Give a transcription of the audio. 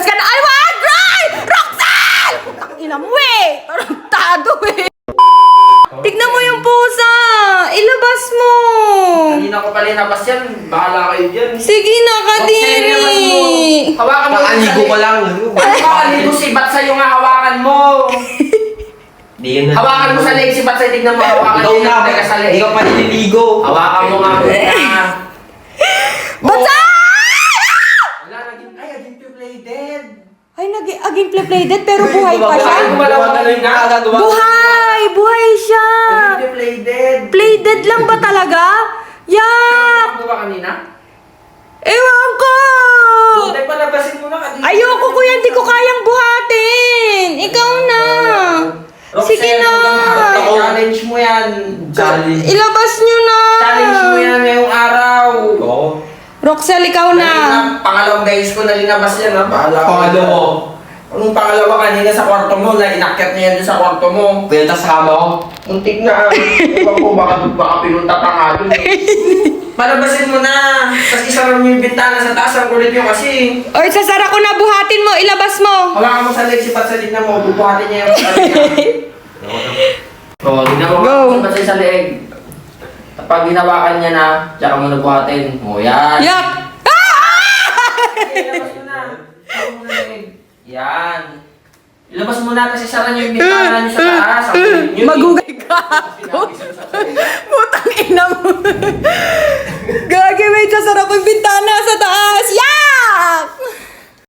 Lumabas ka na. Ay, wag! Ray! Roxanne! Putang ina mo eh. Tarantado eh. Tignan mo yung pusa. Ilabas mo. Kanina ko pala nabas yan. Bahala kayo dyan. Sige na, Kadiri. Hawakan mo. Nakaligo ka lang. Nakaligo si Batsay yung hawakan mo. Hawakan mo sa leg si Batsay. Tignan mo. Hawakan Ikaw niya na. yung sa leg. Ikaw pa nililigo. Hawakan mo nga muna. Batsay! Wala, naging pure-bladed. Ay, aging play-plated pero buhay pa siya. Buhay! Buhay siya. Naging pure-bladed. Plated lang ba talaga? Yak! Ano ba kanina? Ewan ko! Hindi, palabasin mo na kanina. Ayoko kuya, hindi ko kayang buhatin. Ikaw na. Sige na. Challenge mo yan. Ilabas nyo na. Challenge mo yan ngayong araw. Oo. Roxel, ikaw na. Pangalawang guys ko na linabas yan ha. Pangalawa. Anong pangalawa kanina sa kwarto mo na inakyat niya yan doon sa kwarto mo? Pinunta sa kama ko. Muntik na. Iba ko baka pinunta ka nga doon. Palabasin mo na. Tapos isara mo yung bintana sa taas. Ang kulit nyo kasi. Oy, sasara ko na, buhatin mo. Ilabas mo. Hawakan mo sa leg si Patsay na mo. Bubuhatin niya yung sabi niya. Oo, tignan mo. Go. Si Patsay sa leg. Pag ginawakan niya na, tsaka mo nabuhatin. O yan. Yak! Ilabas mo na. Ilabas mo na leg. Yan. Ilabas mo na kasi sara niyo yung bintana niyo sa taas. Ang kulit niyo. Magugay ka. Putang ina mo. Gagi, wait, sasara ko yung bintana sa taas. Yak!